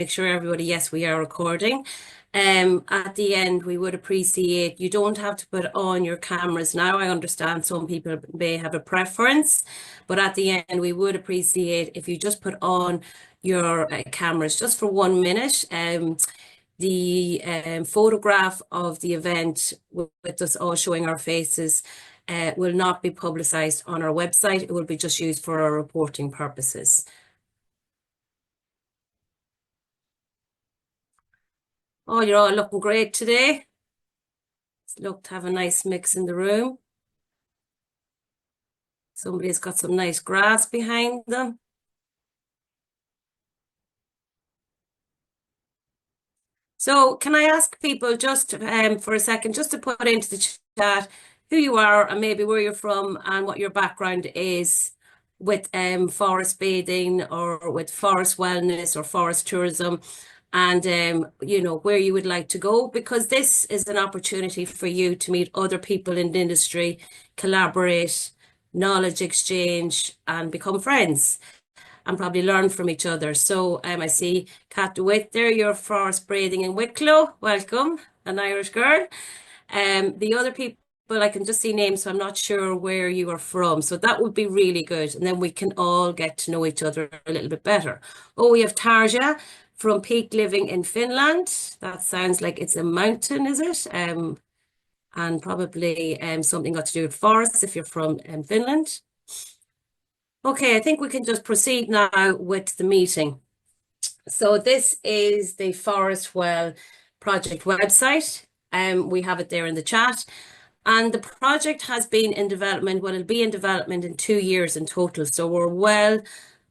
make sure everybody, yes, we are recording. At the end, we would appreciate, you don't have to put on your cameras now. I understand some people may have a preference, but at the end, we would appreciate if you just put on your cameras just for 1 minute. The photograph of the event with us all showing our faces will not be publicized on our website. It will be just used for our reporting purposes. Oh, you're all looking great today. Look to have a nice mix in the room. Somebody's got some nice grass behind them. So can I ask people just for a second, just to put into the chat who you are and maybe where you're from and what your background is with forest bathing or with forest wellness or forest tourism, and you know, where you would like to go, because this is an opportunity for you to meet other people in the industry, collaborate, knowledge exchange, and become friends and probably learn from each other. So I see Kat DeWitt there, you're forest bathing in Wicklow. Welcome, an Irish girl. The other people, I can just see names, so I'm not sure where you are from. So that would be really good. And then we can all get to know each other a little bit better. Oh, we have Tarja from Peak Living in Finland. That sounds like it's a mountain, is it? And probably something got to do with forests if you're from Finland. Okay, I think we can just proceed now with the meeting. So this is the Forestwell project website. We have it there in the chat. And the project has been in development, well, it'll be in development in 2 years in total. So we're well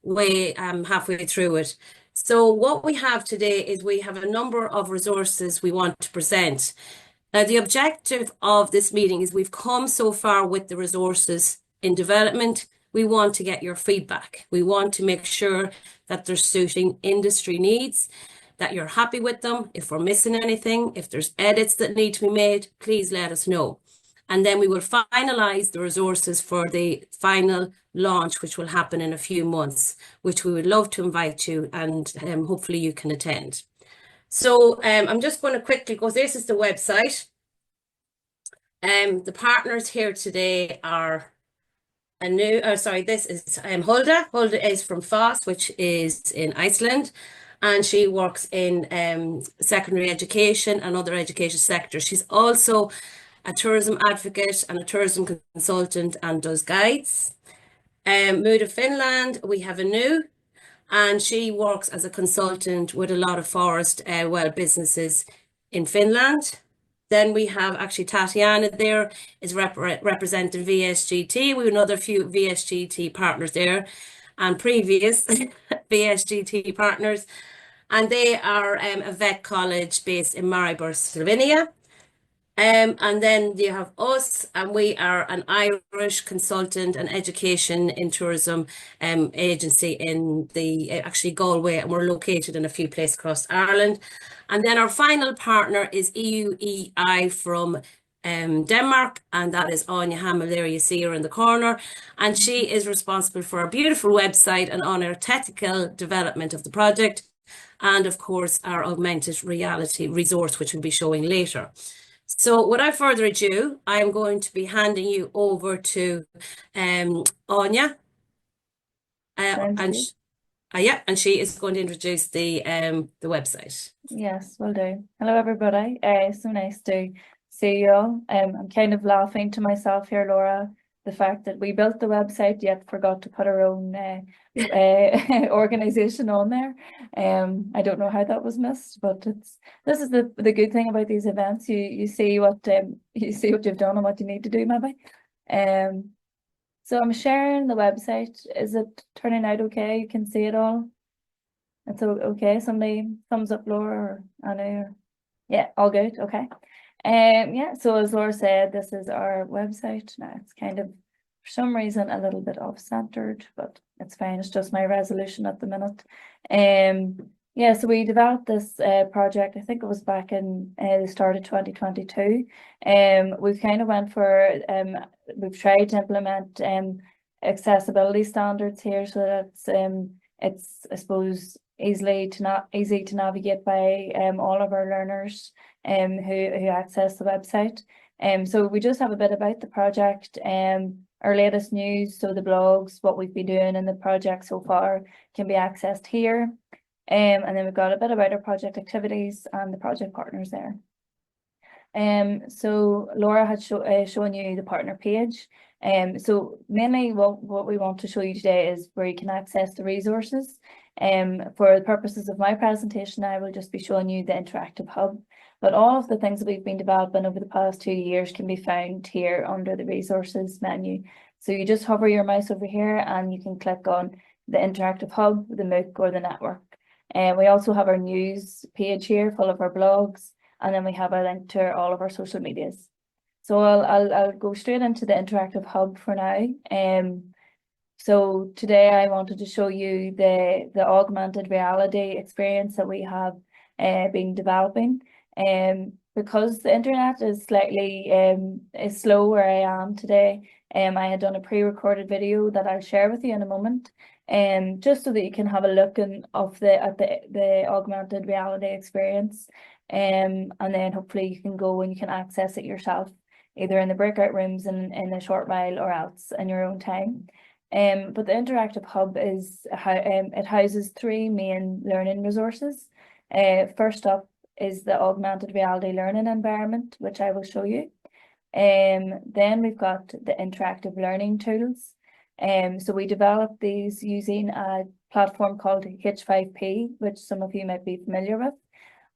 way halfway through it. So what we have today is we have a number of resources we want to present. Now, the objective of this meeting is we've come so far with the resources in development. We want to get your feedback. We want to make sure that they're suiting industry needs, that you're happy with them. If we're missing anything, if there's edits that need to be made, please let us know. And then we will finalize the resources for the final launch, which will happen in a few months, which we would love to invite you, and hopefully you can attend. So I'm just going to quickly go, this is the website. The partners here today are this is Hulda. Hulda is from Foss, which is in Iceland, and she works in secondary education and other education sectors. She's also a tourism advocate and a tourism consultant and does guides. Mood of Finland, we have Anu, and she works as a consultant with a lot of forest businesses in Finland. Then we have actually Tatiana there is representing VSGT. We have another few VSGT partners there and previous VSGT partners. And they are a vet college based in Maribor, Slovenia. And then you have us, and we are an Irish consultant and education in tourism agency in the actually Galway, and we're located in a few places across Ireland. And then our final partner is EUEI from Denmark, and that is Anya Hamill. There you see her in the corner, and she is responsible for our beautiful website and on our technical development of the project, and of course our augmented reality resource, which we'll be showing later. So without further ado, I'm going to be handing you over to Anya. And she is going to introduce the website. Yes, will do. Hello, everybody. So nice to see you all. I'm kind of laughing to myself here, Laura, the fact that we built the website yet forgot to put our own organization on there. I don't know how that was missed, but this is the good thing about these events. You see what you've done and what you need to do, maybe. So I'm sharing the website. Is it turning out okay? You can see it all. It's okay. Somebody thumbs up, Laura or Anna. Yeah, all good. Okay. Yeah, so as Laura said, this is our website. Now it's kind of, for some reason, a little bit off-centered, but it's fine. It's just my resolution at the minute. Yeah, so we developed this project, I think it was back in the start of 2022. We've kind of went for, we've tried to implement accessibility standards here so that it's, I suppose, easy to navigate by all of our learners who access the website. So we just have a bit about the project, our latest news, so the blogs, what we've been doing in the project so far can be accessed here. And then we've got a bit about our project activities and the project partners there. So Laura had shown you the partner page. So mainly what we want to show you today is where you can access the resources. For the purposes of my presentation, I will just be showing you the interactive hub, but all of the things that we've been developing over the past 2 years can be found here under the resources menu. So you just hover your mouse over here and you can click on the interactive hub, the MOOC or the network. And we also have our news page here full of our blogs, and then we have a link to all of our social medias. So I'll go straight into the interactive hub for now. So today I wanted to show you the augmented reality experience that we have been developing. Because the internet is slightly is slow where I am today, I had done a pre-recorded video that I'll share with you in a moment. Just so that you can have a look at the augmented reality experience. And then hopefully you can go and you can access it yourself, either in the breakout rooms in a short while or else in your own time. But the interactive hub is it houses 3 main learning resources. First up is the augmented reality learning environment, which I will show you. Then we've got the interactive learning tools. So we developed these using a platform called H5P, which some of you might be familiar with.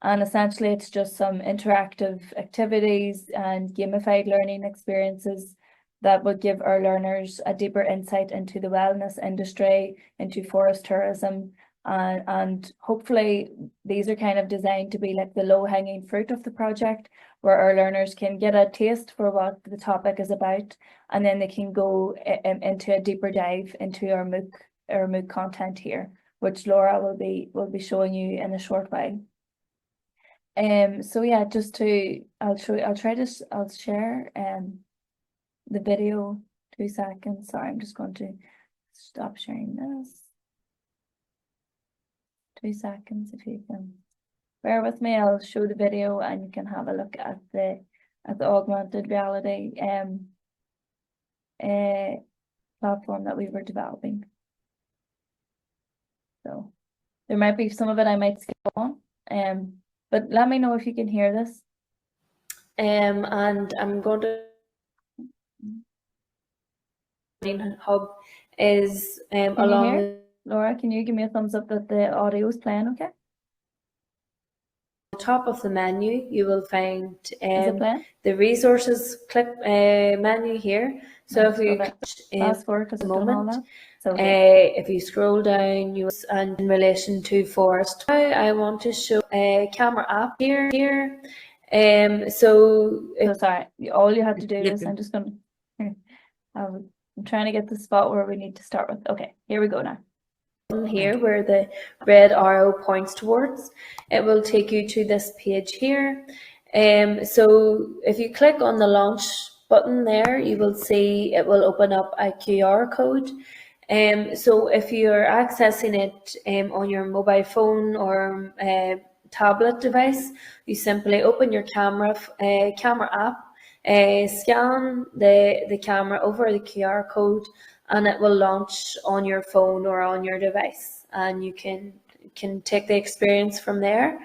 And essentially it's just some interactive activities and gamified learning experiences that would give our learners a deeper insight into the wellness industry, into forest tourism, and hopefully these are kind of designed to be like the low-hanging fruit of the project, where our learners can get a taste for what the topic is about, and then they can go into a deeper dive into our MOOC content here, which Laura will be showing you in a short while. So yeah, I'll share the video. 2 seconds. Sorry, I'm just going to stop sharing this. 2 seconds, if you can bear with me. I'll show the video and you can have a look at the augmented reality platform that we were developing. So there might be some of it I might skip on, but let me know if you can hear this. And I'm going to hub is along the Laura, can you give me a thumbs up that the audio is playing okay? top of the menu. You will find the resources menu here. So if you fast forward because moment, all that. So if you scroll down, and in relation to forest, I want to show a camera app here. So sorry, all you have to do is I'm just going to. I'm trying to get the spot where we need to start with. Okay, here we go now. Here where the red arrow points towards, it will take you to this page here. So if you click on the launch button there, you will see it will open up a QR code. So if you're accessing it on your mobile phone or tablet device, you simply open your camera app, scan the camera over the QR code, and it will launch on your phone or on your device, and you can take the experience from there.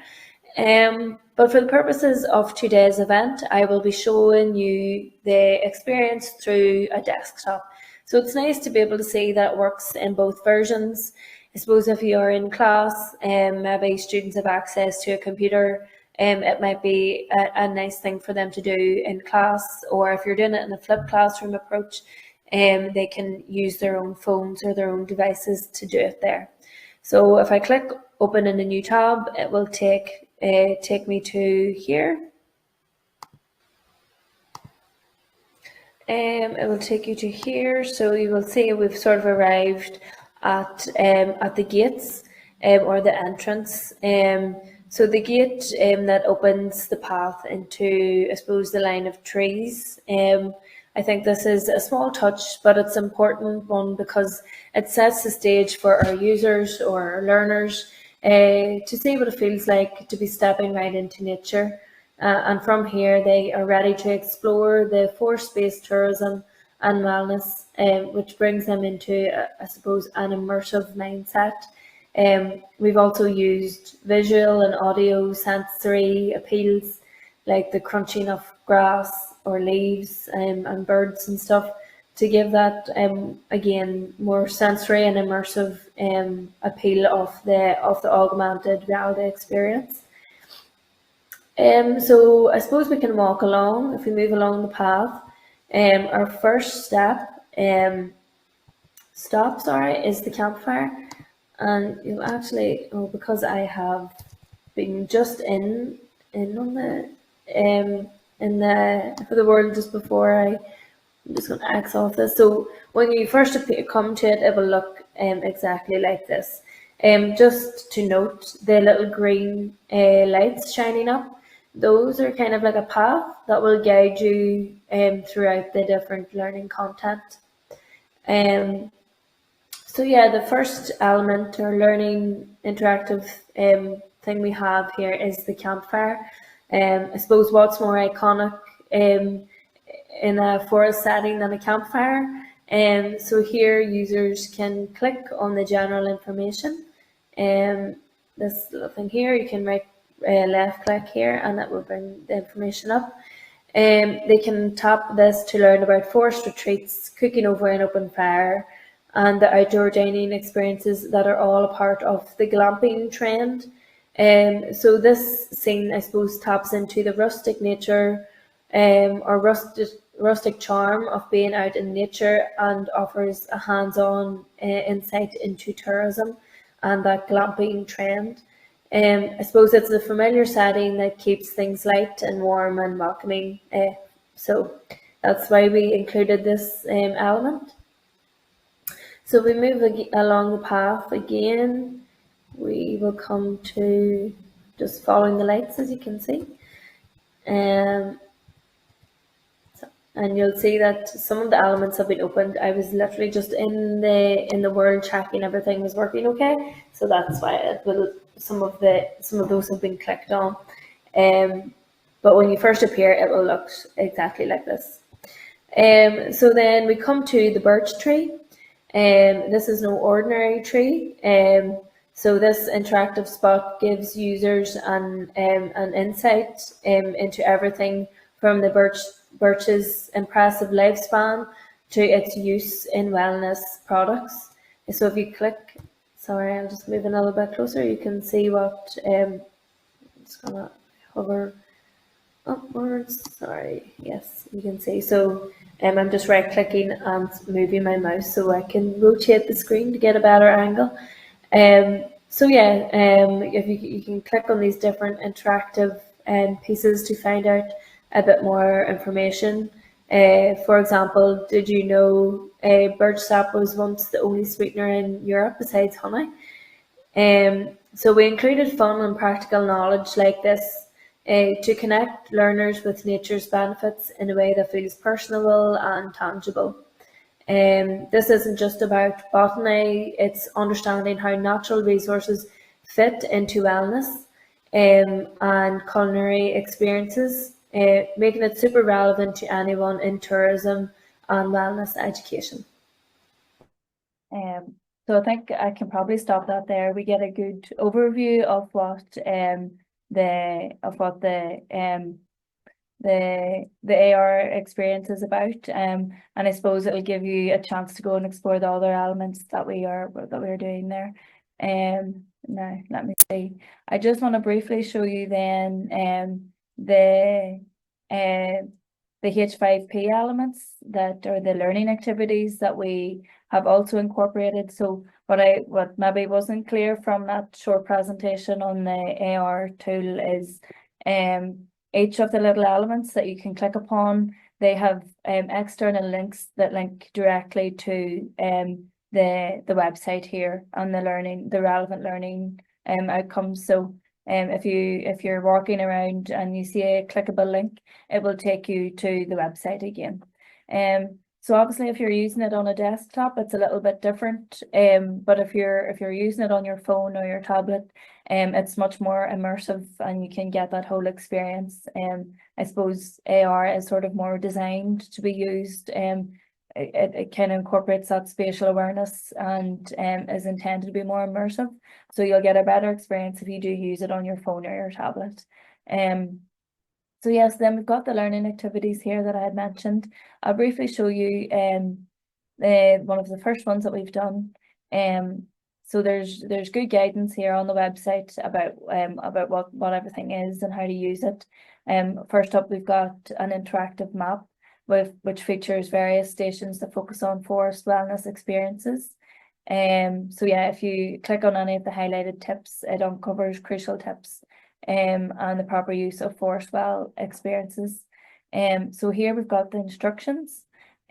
But for the purposes of today's event, I will be showing you the experience through a desktop. So it's nice to be able to see that it works in both versions. I suppose if you're in class, maybe students have access to a computer, it might be a nice thing for them to do in class, or if you're doing it in a flipped classroom approach, they can use their own phones or their own devices to do it there. So if I click open in a new tab, it will take me to here. It will take you to here, so you will see we've sort of arrived at the gates or the entrance. So the gate that opens the path into, I suppose, the line of trees. I think this is a small touch, but it's an important one because it sets the stage for our users or our learners to see what it feels like to be stepping right into nature. And from here, they are ready to explore the forest-based tourism and wellness, which brings them into, I suppose, an immersive mindset. We've also used visual and audio sensory appeals, like the crunching of grass or leaves and birds and stuff, to give that again more sensory and immersive appeal of the augmented reality experience. So I suppose we can walk along. If we move along the path, our first stop, is the campfire. And you actually, because I have been just on the in the for the world just before, I'm just going to X off this. So when you first come to it, it will look exactly like this. Just to note, the little green lights shining up, those are kind of like a path that will guide you throughout the different learning content. So yeah, the first element or learning interactive thing we have here is the campfire. I suppose what's more iconic in a forest setting than a campfire? So here users can click on the general information. This little thing here, you can right left click here and that will bring the information up. They can tap this to learn about forest retreats, cooking over an open fire, and the outdoor dining experiences that are all a part of the glamping trend. So this scene, I suppose, taps into the rustic nature or rustic charm of being out in nature and offers a hands-on insight into tourism and that glamping trend. I suppose it's a familiar setting that keeps things light and warm and welcoming. So that's why we included this element. So we move along the path again. We will come to just following the lights, as you can see. And you'll see that some of the elements have been opened. I was literally just in the world checking everything was working okay. So that's why it will, some of those have been clicked on. But when you first appear, it will look exactly like this. So then we come to the birch tree. This is no ordinary tree. So this interactive spot gives users an insight into everything from the birch's impressive lifespan to its use in wellness products. So if you click, sorry, I'll just move a little bit closer, you can see what, I'm just gonna hover upwards, sorry, yes, you can see. So I'm just right clicking and moving my mouse so I can rotate the screen to get a better angle. So yeah, if you can click on these different interactive pieces to find out a bit more information. For example, did you know birch sap was once the only sweetener in Europe besides honey? So we included fun and practical knowledge like this to connect learners with nature's benefits in a way that feels personable and tangible. This isn't just about botany, it's understanding how natural resources fit into wellness and culinary experiences, making it super relevant to anyone in tourism and wellness education. So I think I can probably stop that there. We get a good overview of what the AR experience is about, and I suppose it'll give you a chance to go and explore the other elements that we're doing there. Now let me see. I just want to briefly show you then the H5P elements that are the learning activities that we have also incorporated. So what maybe wasn't clear from that short presentation on the AR tool is each of the little elements that you can click upon, they have external links that link directly to the website here on the relevant learning outcomes. So if you're walking around and you see a clickable link, it will take you to the website again. So obviously if you're using it on a desktop, it's a little bit different. But if you're using it on your phone or your tablet, it's much more immersive and you can get that whole experience. I suppose AR is sort of more designed to be used. It kind of incorporates that spatial awareness and is intended to be more immersive. So you'll get a better experience if you do use it on your phone or your tablet. So yes, then we've got the learning activities here that I had mentioned. I'll briefly show you one of the first ones that we've done. So there's good guidance here on the website about what everything is and how to use it. First up, we've got an interactive map which features various stations that focus on forest wellness experiences. So yeah, if you click on any of the highlighted tips, it uncovers crucial tips and the proper use of Forestwell experiences. So here we've got the instructions.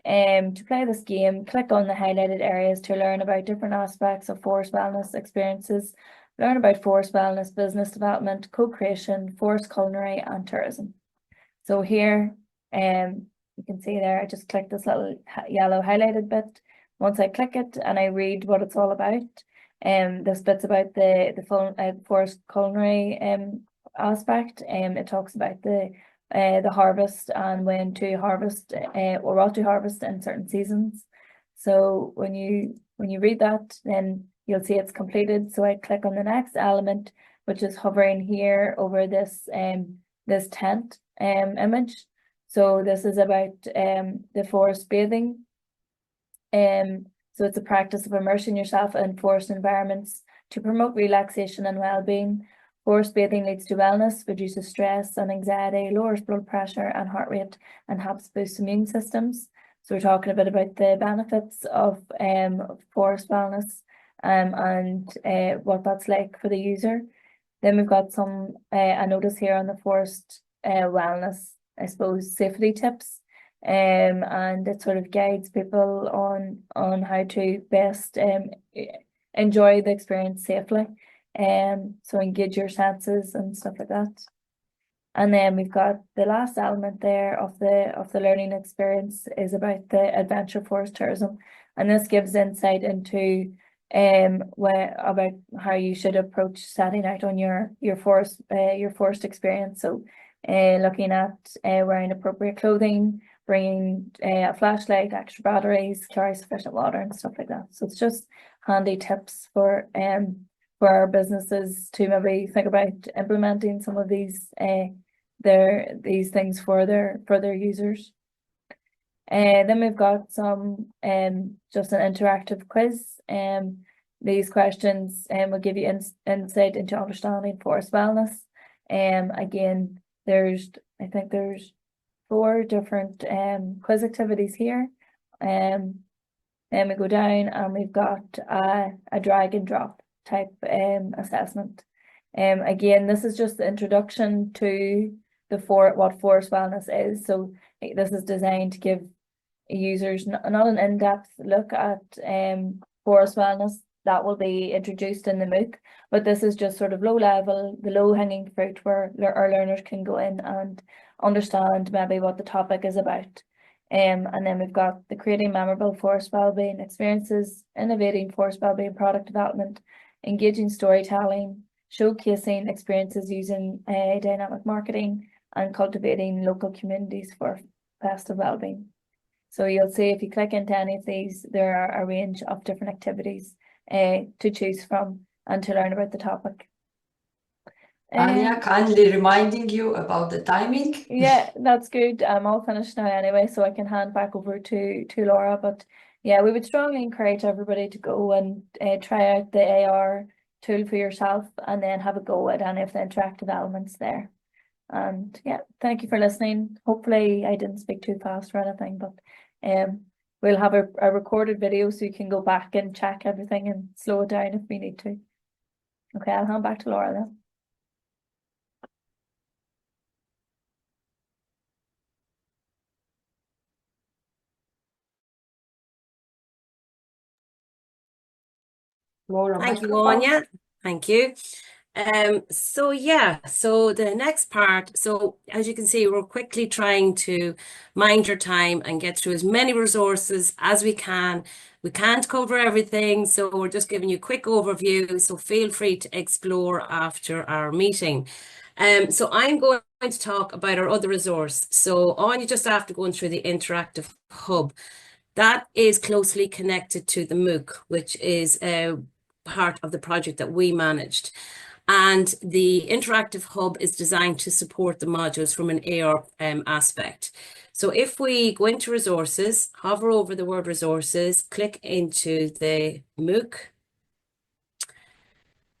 To play this game, click on the highlighted areas to learn about different aspects of forest wellness experiences, learn about forest wellness, business development, co-creation, forest culinary, and tourism. So here, you can see there, I just click this little yellow highlighted bit. Once I click it and I read what it's all about, this bit's about the full forest culinary aspect. It talks about the harvest and when to harvest or what to harvest in certain seasons. So when you read that, then you'll see it's completed. So I click on the next element, which is hovering here over this this tent image. So this is about the forest bathing. So it's a practice of immersing yourself in forest environments to promote relaxation and well-being. Forest bathing leads to wellness, reduces stress and anxiety, lowers blood pressure and heart rate, and helps boost immune systems. So we're talking a bit about the benefits of forest wellness and what that's like for the user. Then we've got some a notice here on the forest wellness, I suppose, safety tips. And it sort of guides people on how to best enjoy the experience safely. So engage your senses and stuff like that. And then we've got the last element there of the learning experience is about the adventure forest tourism, and this gives insight into about how you should approach setting out on your forest experience. So looking at wearing appropriate clothing, bringing a flashlight, extra batteries, carry sufficient water and stuff like that. So it's just handy tips for our businesses to maybe think about implementing some of these these things for their users. Then we've got some just an interactive quiz. These questions will give you insight into understanding forest wellness. Again, I think there's 4 different quiz activities here. Then we go down and we've got a drag and drop type assessment. Again, this is just the introduction to what forest wellness is. So this is designed to give users not an in-depth look at forest wellness that will be introduced in the MOOC, but this is just sort of low level, the low hanging fruit where our learners can go in and understand maybe what the topic is about. And then we've got the creating memorable forest wellbeing experiences, innovating forest wellbeing product development, engaging storytelling, showcasing experiences using dynamic marketing, and cultivating local communities for best of wellbeing. So you'll see if you click into any of these, there are a range of different activities to choose from and to learn about the topic. Anya, kindly reminding you about the timing. Yeah, that's good. I'm all finished now anyway, so I can hand back over to Laura. But yeah, we would strongly encourage everybody to go and try out the AR tool for yourself and then have a go at any of the interactive elements there. And yeah, thank you for listening. Hopefully I didn't speak too fast or anything, but we'll have a recorded video so you can go back and check everything and slow it down if we need to. Okay, I'll hand back to Laura then. Laura, Thank you, microphone. Anya. Thank you. So the next part, so as you can see, we're quickly trying to mind your time and get through as many resources as we can. We can't cover everything, so we're just giving you a quick overview, so feel free to explore after our meeting. So I'm going to talk about our other resource. So on you just after going through the interactive hub, that is closely connected to the MOOC, which is part of the project that we managed. And the interactive hub is designed to support the modules from an AR aspect. So if we go into resources, hover over the word resources, click into the MOOC,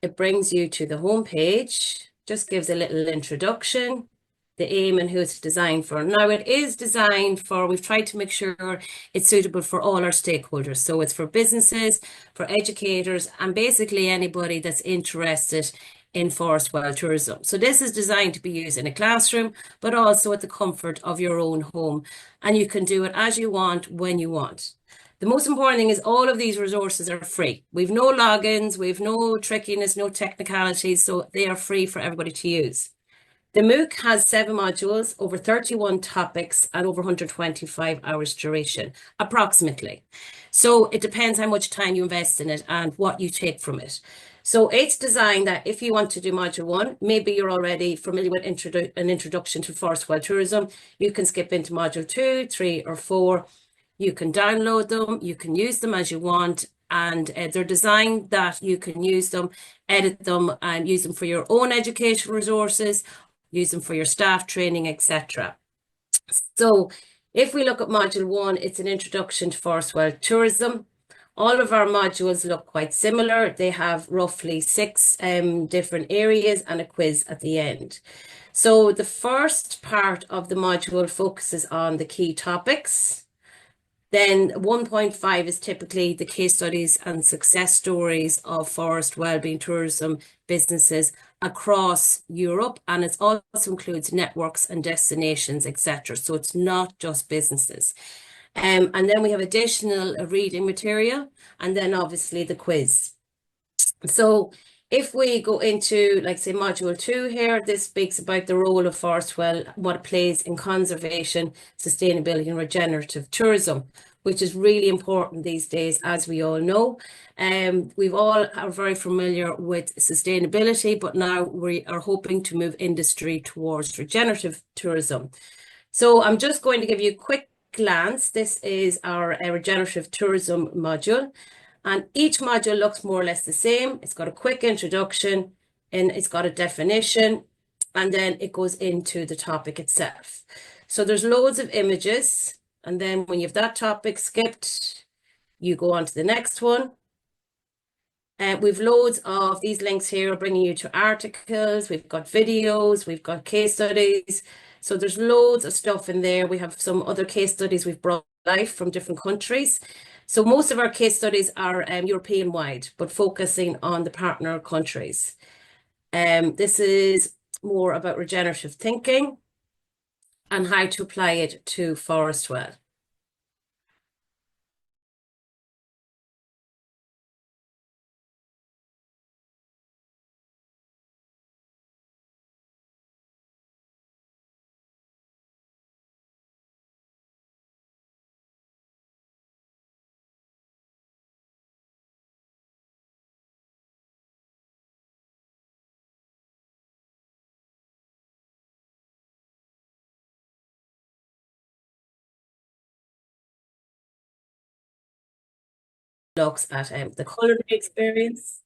it brings you to the home page, just gives a little introduction, the aim and who it's designed for. Now it is designed for, we've tried to make sure it's suitable for all our stakeholders. So it's for businesses, for educators, and basically anybody that's interested in Forestwell tourism. So this is designed to be used in a classroom, but also at the comfort of your own home. And you can do it as you want, when you want. The most important thing is all of these resources are free. We've no logins, we've no trickiness, no technicalities, so they are free for everybody to use. The MOOC has 7 modules, over 31 topics, and over 125 hours duration, approximately. So it depends how much time you invest in it and what you take from it. So it's designed that if you want to do module 1, maybe you're already familiar with an introduction to Forestwell tourism, you can skip into module 2, 3, or 4. You can download them, you can use them as you want, and they're designed that you can use them, edit them, and use them for your own educational resources, use them for your staff training, etc. So if we look at module 1, it's an introduction to Forestwell tourism. All of our modules look quite similar. They have roughly 6 different areas and a quiz at the end. So the first part of the module focuses on the key topics. Then 1.5 is typically the case studies and success stories of forest wellbeing tourism businesses across Europe, and it also includes networks and destinations, etc. So it's not just businesses. And then we have additional reading material, and then obviously the quiz. So if we go into, like, say, module 2 here, this speaks about the role of Forestwell, what it plays in conservation, sustainability, and regenerative tourism, which is really important these days, as we all know. We've all are very familiar with sustainability, but now we are hoping to move industry towards regenerative tourism. So I'm just going to give you a quick glance. This is our regenerative tourism module. And each module looks more or less the same. It's got a quick introduction and it's got a definition, and then it goes into the topic itself. So there's loads of images, and then when you have that topic skipped, you go on to the next one. We've loads of these links here bringing you to articles. We've got videos, we've got case studies. So there's loads of stuff in there. We have some other case studies we've brought live from different countries. So most of our case studies are European wide, but focusing on the partner countries. This is more about regenerative thinking and how to apply it to Forestwell. Looks at the culinary experience.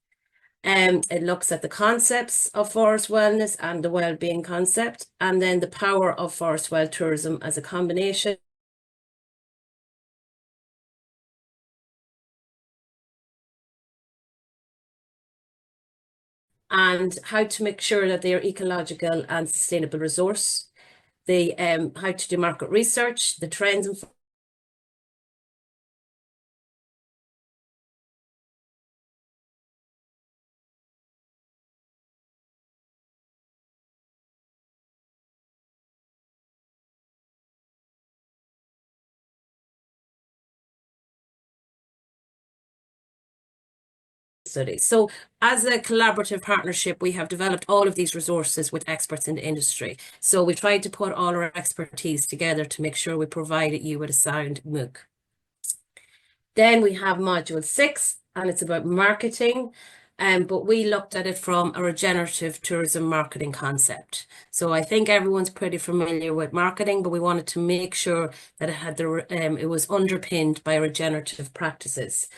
It looks at the concepts of forest wellness and the well-being concept, and then the power of Forestwell tourism as a combination. And how to make sure that they are ecological and sustainable resource. The how to do market research, the trends and studies. So as a collaborative partnership, we have developed all of these resources with experts in the industry. So we tried to put all our expertise together to make sure we provided you with a sound MOOC. Then we have module 6, and it's about marketing. But we looked at it from a regenerative tourism marketing concept. So I think everyone's pretty familiar with marketing, but we wanted to make sure that it was underpinned by regenerative practices.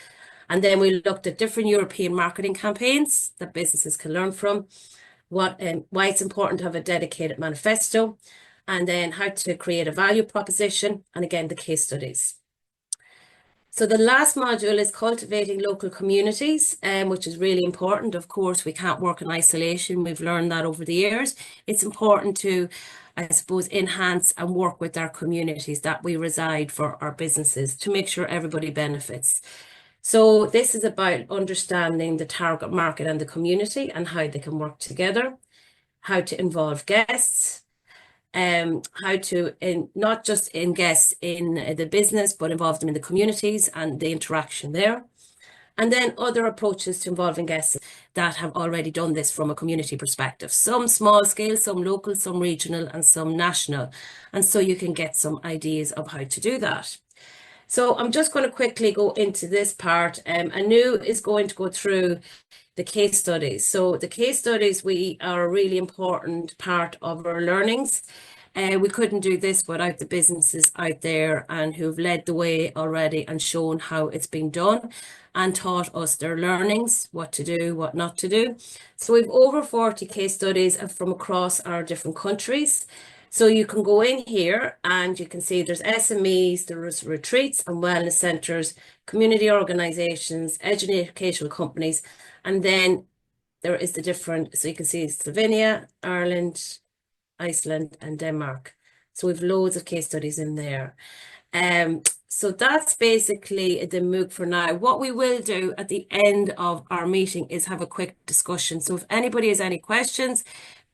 And then we looked at different European marketing campaigns that businesses can learn from, why it's important to have a dedicated manifesto, and then how to create a value proposition, and again, the case studies. So the last module is cultivating local communities, which is really important. Of course, we can't work in isolation. We've learned that over the years. It's important to, I suppose, enhance and work with our communities that we reside for our businesses to make sure everybody benefits. So this is about understanding the target market and the community and how they can work together, how to involve guests, how to not just in guests in the business, but involve them in the communities and the interaction there. And then other approaches to involving guests that have already done this from a community perspective. Some small scale, some local, some regional, and some national. And so you can get some ideas of how to do that. So I'm just going to quickly go into this part. Anu is going to go through the case studies. So the case studies are a really important part of our learnings. We couldn't do this without the businesses out there and who've led the way already and shown how it's been done and taught us their learnings, what to do, what not to do. So we've over 40 case studies from across our different countries. So you can go in here and you can see there's SMEs, there's retreats and wellness centres, community organisations, educational companies, and then there is the different, so you can see Slovenia, Ireland, Iceland and Denmark. So we've loads of case studies in there. So that's basically the MOOC for now. What we will do at the end of our meeting is have a quick discussion. So if anybody has any questions,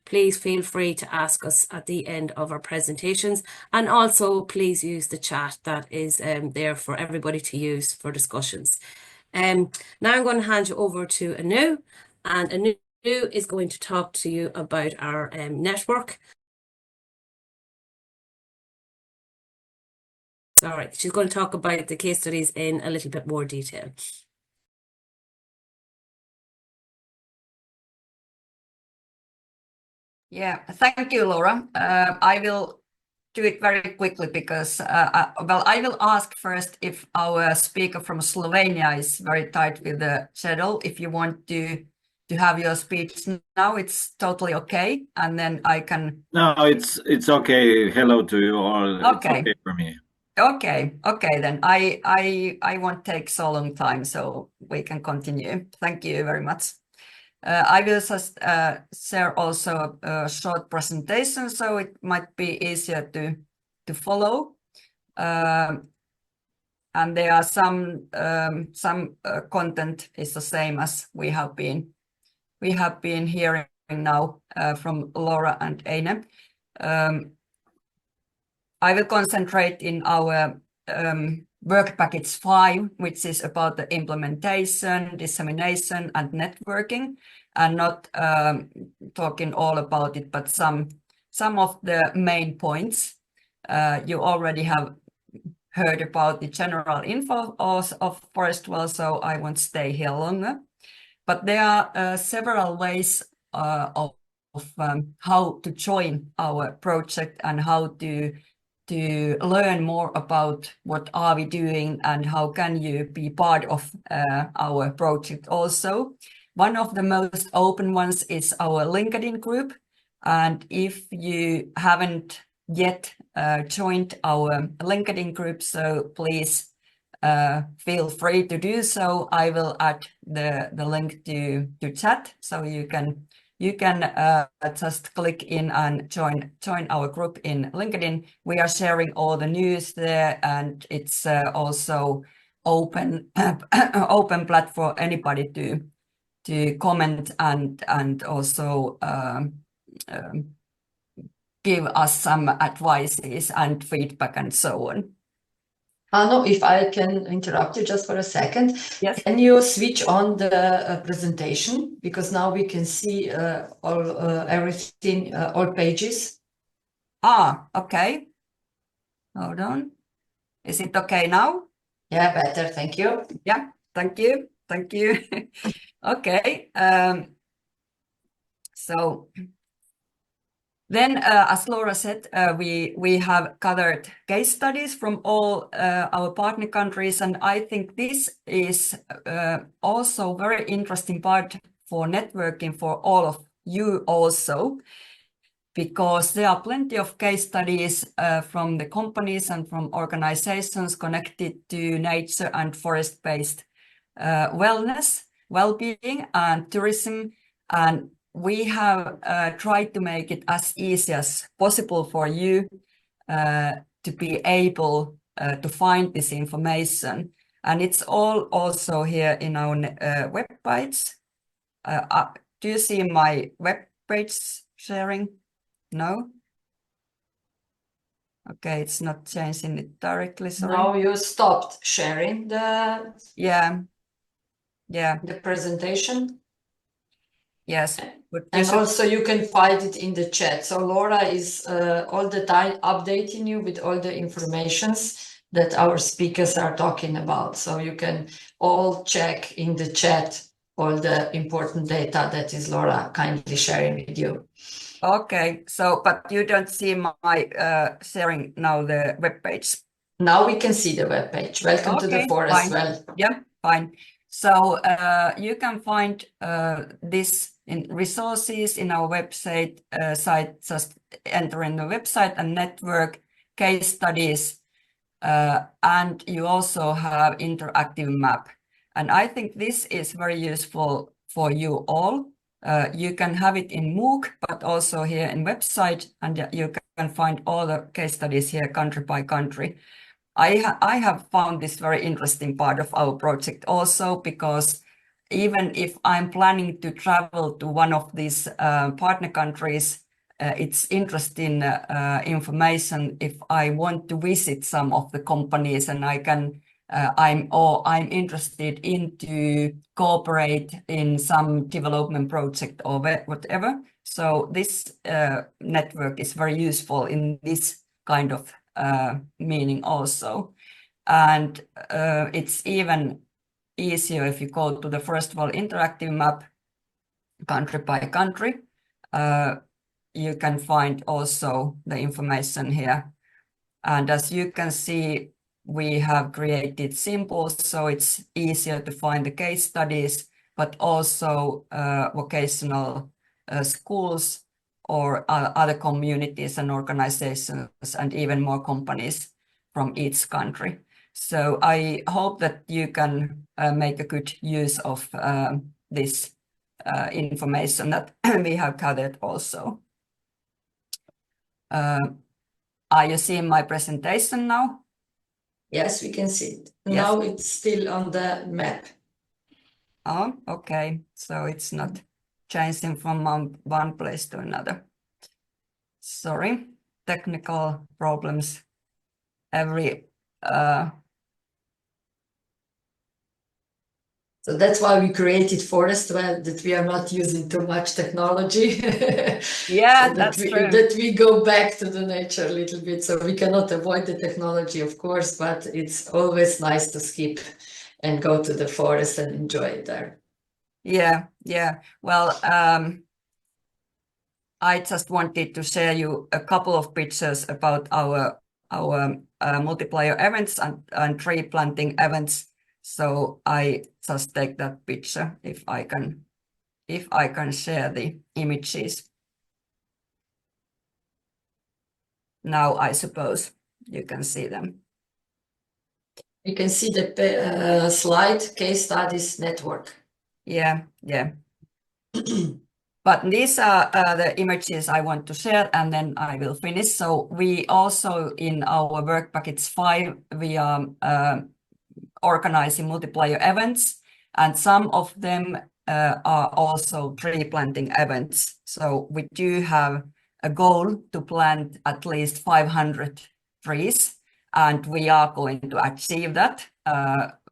please feel free to ask us at the end of our presentations. And also please use the chat that is there for everybody to use for discussions. Now I'm going to hand you over to Anu, and Anu is going to talk to you about our network. Sorry, she's going to talk about the case studies in a little bit more detail. Yeah, thank you, Laura. I will do it very quickly because, I will ask first if our speaker from Slovenia is very tight with the schedule. If you want to have your speech now, it's totally okay, and then I can. No, it's okay. Hello to you all. Okay. It's okay for me. Okay, then I won't take so long time, so we can continue. Thank you very much. I will just share also a short presentation, so it might be easier to follow. And there are some content is the same as we have been hearing now from Laura and Eine. I will concentrate in our work package 5, which is about the implementation, dissemination, and networking, and not talking all about it, but some of the main points. You already have heard about the general info of Forestwell, so I won't stay here longer. But there are several ways of how to join our project and how to learn more about what are we doing and how can you be part of our project also. One of the most open ones is our LinkedIn group. And if you haven't yet joined our LinkedIn group, so please feel free to do so. I will add the link to chat, so you can just click in and join our group in LinkedIn. We are sharing all the news there, and it's also open platform for anybody to comment and also give us some advices and feedback and so on. No, if I can interrupt you just for a second. Yes. Can you switch on the presentation? Because now we can see all everything, all pages. Okay. Hold on. Is it okay now? Yeah, better. Thank you. Yeah, thank you. Thank you. Okay. So then, as Laura said, we have gathered case studies from all our partner countries, and I think this is also very interesting part for networking for all of you also, because there are plenty of case studies from the companies and from organizations connected to nature and forest-based wellness, well-being, and tourism. And we have tried to make it as easy as possible for you to be able to find this information. And it's all also here in our web page. Do you see my web page sharing? No? Okay, it's not changing it directly, sorry. Now you stopped sharing the Yeah, presentation. yes. But you And should, also you can find it in the chat. So Laura is all the time updating you with all the informations that our speakers are talking about. So you can all check in the chat all the important data that is Laura kindly sharing with you. okay, so but you don't see my sharing now the web page. Now we can see the web page. Welcome to the Okay, Forestwell. Yeah, fine. So you can find this in resources in our website site. Just enter in the website and network case studies, and you also have interactive map. And I think this is very useful for you all. You can have it in MOOC, but also here in website, and you can find all the case studies here country by country. I have found this very interesting part of our project also, because even if I'm planning to travel to one of these partner countries, it's interesting information if I want to visit some of the companies, and I can I'm interested in to cooperate in some development project or whatever. So this network is very useful in this kind of meaning also. And it's even easier if you go to the Forestwell interactive map country by country. You can find also the information here. And as you can see, we have created symbols, so it's easier to find the case studies, but also vocational schools or other communities and organizations, and even more companies from each country. So I hope that you can make a good use of this information that we have gathered also. Are you seeing my presentation now? Yes, we can see it. Yes. Now it's still on the map. Oh, okay. So it's not changing from one place to another. Sorry, technical problems. So that's why we created Forestwell, that we are not using too much technology. Yeah, So that's true. that we go back to the nature a little bit. So we cannot avoid the technology, of course, but it's always nice to skip and go to the forest and enjoy it there. Yeah. Well, I just wanted to share you a couple of pictures about our multiplier events and tree planting events. So I just take that picture if I can share the images. Now I suppose you can see them. You can see the slide case studies network. Yeah. But these are the images I want to share, and then I will finish. So we also, in our work package 5, we are organizing multiplier events, and some of them are also tree planting events. So we do have a goal to plant at least 500 trees, and we are going to achieve that.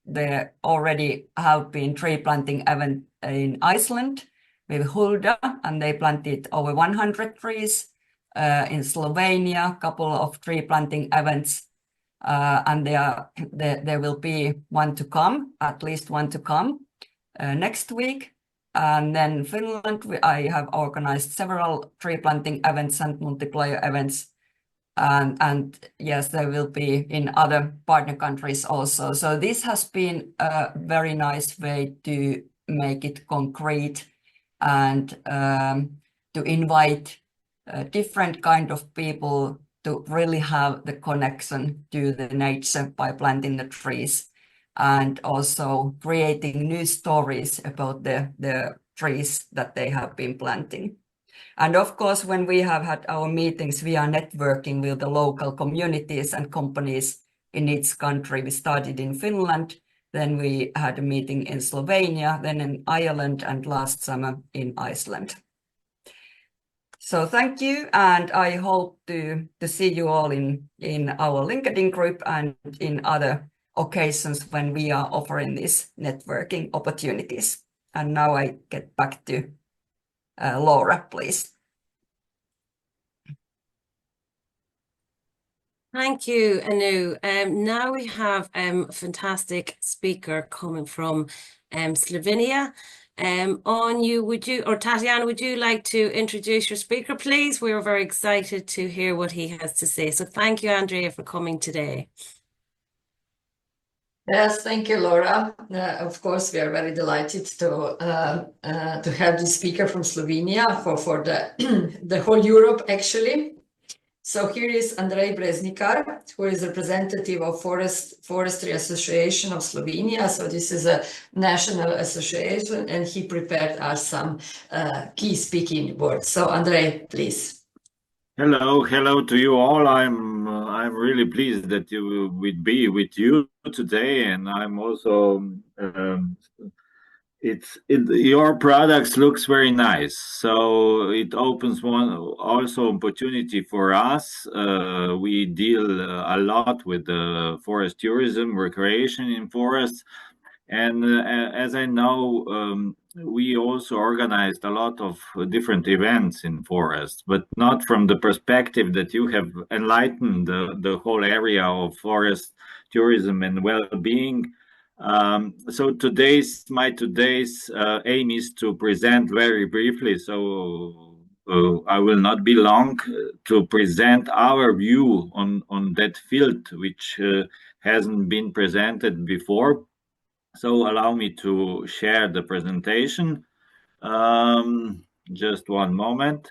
There already have been tree planting event in Iceland with Hulda, and they planted over 100 trees. In Slovenia, a couple of tree planting events, and there will be one to come, at least one to come next week. And then Finland, I have organized several tree planting events and multiplier events. And yes, there will be in other partner countries also. So this has been a very nice way to make it concrete and to invite different kind of people to really have the connection to the nature by planting the trees, and also creating new stories about the trees that they have been planting. And of course, when we have had our meetings, we are networking with the local communities and companies in each country. We started in Finland, then we had a meeting in Slovenia, then in Ireland, and last summer in Iceland. So thank you, and I hope to see you all in our LinkedIn group and in other occasions when we are offering these networking opportunities. And now I get back to Laura, please. Thank you, Anu. Now we have a fantastic speaker coming from Slovenia. Anu, or Tatiana, would you like to introduce your speaker, please? We're very excited to hear what he has to say. So thank you, Andrea, for coming today. Yes, thank you, Laura. Of course, we are very delighted to have this speaker from Slovenia for the whole Europe, actually. So here is Andrej Breznikar, who is representative of Forestry Association of Slovenia. So this is a national association, and he prepared us some key speaking words. So Andrej, please. Hello to you all. I'm really pleased that you would be with you today, and I'm also your products looks very nice, so it opens one also opportunity for us. We deal a lot with forest tourism, recreation in forests, and as I know, we also organized a lot of different events in forests, but not from the perspective that you have enlightened the whole area of forest tourism and well-being. So my today's aim is to present very briefly, so I will not be long, to present our view on that field, which hasn't been presented before. So allow me to share the presentation. Just one moment.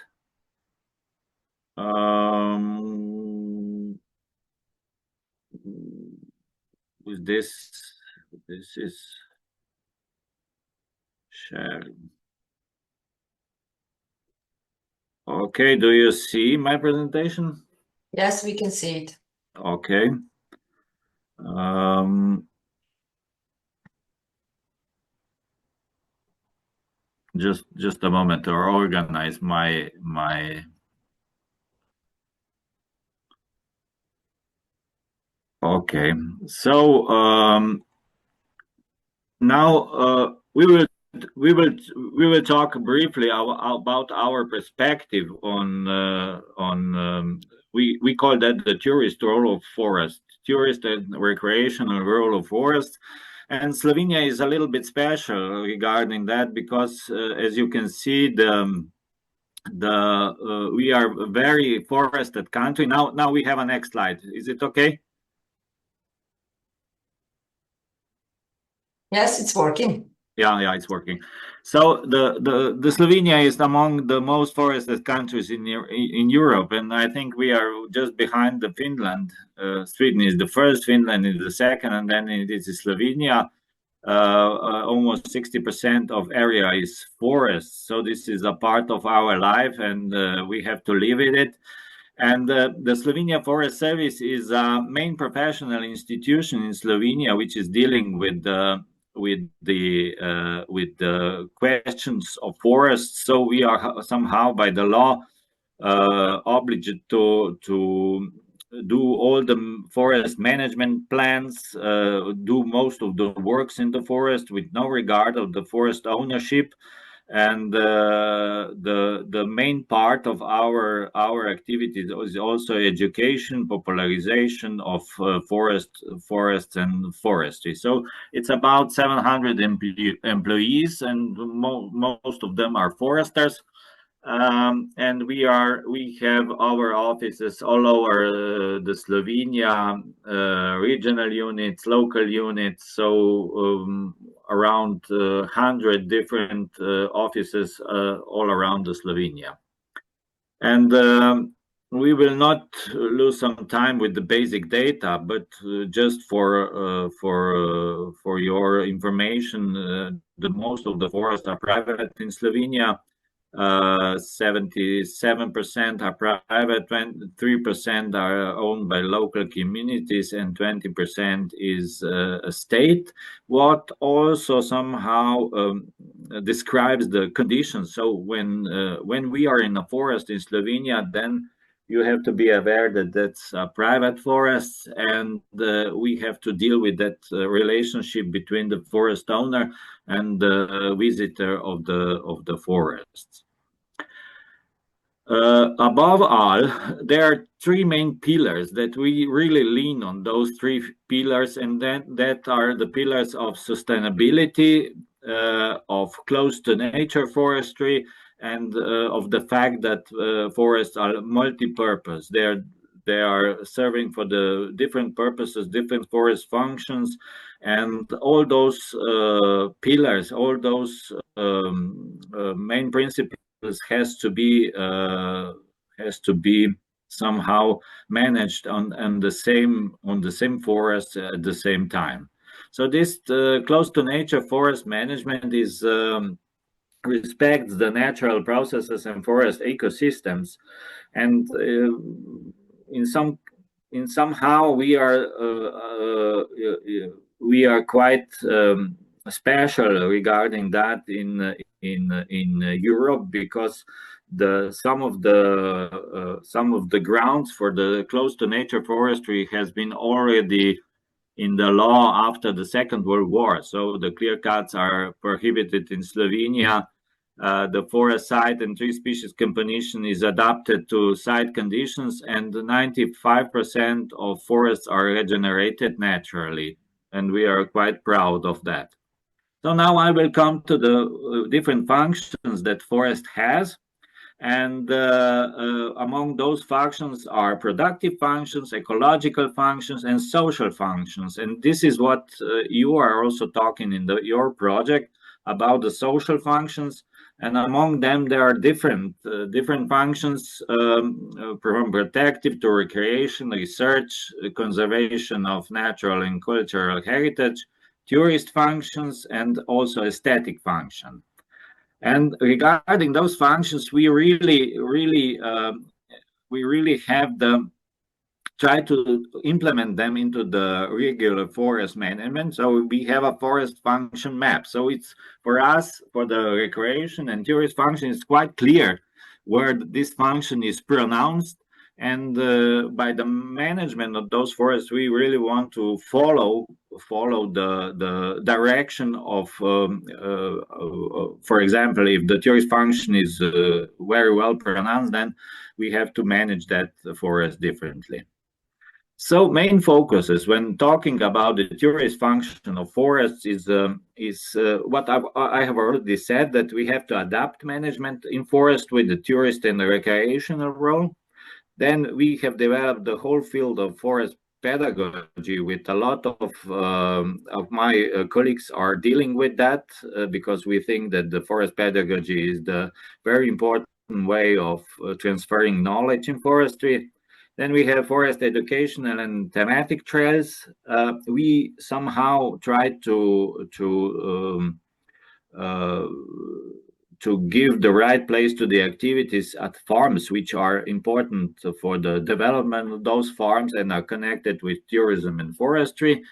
With this is sharing. Okay, do you see my presentation? Yes, we can see it. Okay. Just a moment to organize my okay. So now we will talk briefly about our perspective on we call that the tourist role of forest, tourist and recreational role of forest. And Slovenia is a little bit special regarding that because, as you can see, we are a very forested country. Now we have a next slide. Is it okay? Yes, it's working. Yeah, it's working. So the Slovenia is among the most forested countries in Europe, and I think we are just behind the Finland. Sweden is the first, Finland is the second, and then it is Slovenia. Almost 60% of area is forest, so this is a part of our life, and we have to live with it. And the Slovenia Forest Service is a main professional institution in Slovenia, which is dealing with the questions of forests. So we are somehow by the law obliged to do all the forest management plans, do most of the works in the forest with no regard of the forest ownership. And the main part of our activities is also education, popularization of forests and forestry. So it's about 700 employees, and most of them are foresters. And we have our offices all over the Slovenia, regional units, local units, so around 100 different offices all around the Slovenia. And we will not lose some time with the basic data, but just for your information, the most of the forests are private in Slovenia. 77% are private, 3% are owned by local communities, and 20% is a state. What also somehow describes the conditions. So when we are in a forest in Slovenia, then you have to be aware that that's a private forest, and we have to deal with that relationship between the forest owner and the visitor of the forests. Above all, there are three main pillars that we really lean on. Those three pillars, and that are the pillars of sustainability, of close to nature forestry, and of the fact that forests are multi-purpose. They are serving for the different purposes, different forest functions, and all those pillars, all those main principles has to be somehow managed on the same forest at the same time. So this close to nature forest management is respects the natural processes and forest ecosystems, and somehow we are quite special regarding that in Europe, because some of the grounds for the close to nature forestry has been already in the law after the Second World War. So the clear cuts are prohibited in Slovenia. The forest site and tree species composition is adapted to site conditions, and 95% of forests are regenerated naturally, and we are quite proud of that. So now I will come to the different functions that forest has. And among those functions are productive functions, ecological functions, and social functions. And this is what you are also talking in your project about, the social functions. And among them, there are different functions, from protective to recreation, research, conservation of natural and cultural heritage, tourist functions, and also aesthetic function. And regarding those functions, we really have try to implement them into the regular forest management. So we have a forest function map. So it's, for us, for the recreation and tourist function, it's quite clear where this function is pronounced. And by the management of those forests, we really want to follow the direction of, for example, if the tourist function is very well pronounced, then we have to manage that forest differently. So main focuses when talking about the tourist function of forests is what I have already said, that we have to adapt management in forest with the tourist and the recreational role. Then we have developed the whole field of forest pedagogy, with a lot of my colleagues are dealing with that, because we think that the forest pedagogy is the very important way of transferring knowledge in forestry. Then we have forest educational and thematic trails. We somehow try to give the right place to the activities at farms, which are important for the development of those farms and are connected with tourism and forestry.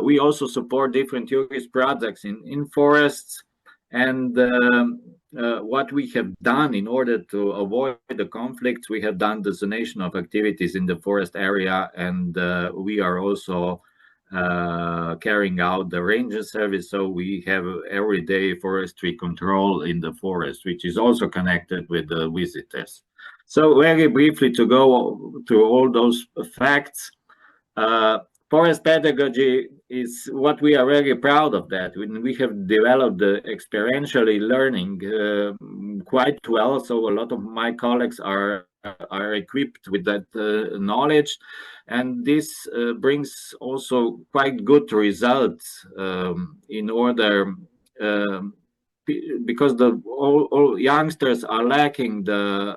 We also support different tourist projects in forests. And what we have done in order to avoid the conflicts, we have done the zonation of activities in the forest area, and we are also carrying out the ranger service. So we have everyday forestry control in the forest, which is also connected with the visitors. So very briefly to go through all those facts. Uh, Forest pedagogy is what we are very proud of that. We have developed the experientially learning quite well. So a lot of my colleagues are equipped with that knowledge, and this brings also quite good results in order because all youngsters are lacking the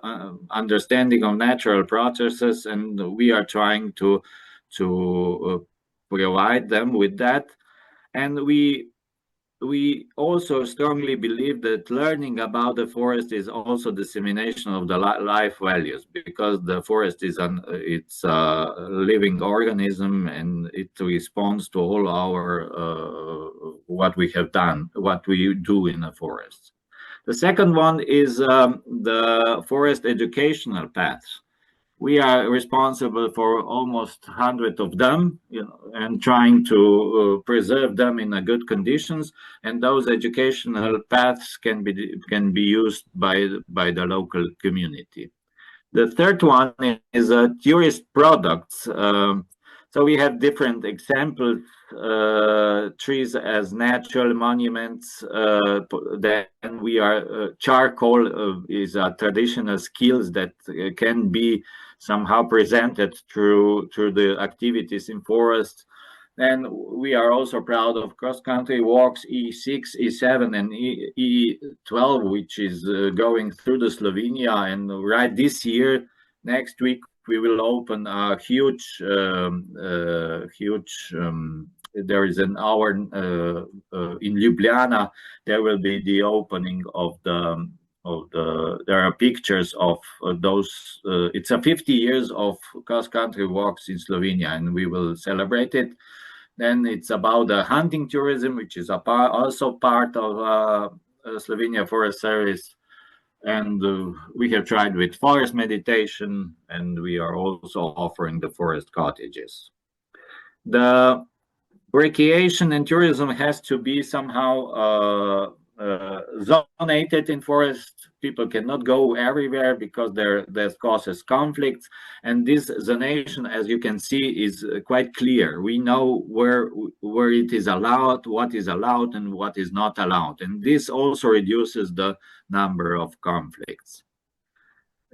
understanding of natural processes, and we are trying to provide them with that. And we also strongly believe that learning about the forest is also dissemination of the life values, because the forest is it's a living organism, and it responds to all our what we have done, what we do in the forest. The second one is the forest educational paths. We are responsible for almost 100 of them, and trying to preserve them in a good conditions. And those educational paths can be used by the local community. The third one is tourist products. So we have different examples, trees as natural monuments. Then we are charcoal is a traditional skills that can be somehow presented through the activities in forest. And we are also proud of cross-country walks E6, E7, and E12, which is going through the Slovenia. And right this year, next week, we will open a huge. There is an hour in Ljubljana. There will be the opening of the. There are pictures of those. It's a 50 years of cross-country walks in Slovenia, and we will celebrate it. Then it's about the hunting tourism, which is also part of Slovenia Forest Service. And we have tried with forest meditation, and we are also offering the forest cottages. The recreation and tourism has to be somehow zonated in forest. People cannot go everywhere because that causes conflicts. And this zonation, as you can see, is quite clear. We know where it is allowed, what is allowed, and what is not allowed. And this also reduces the number of conflicts.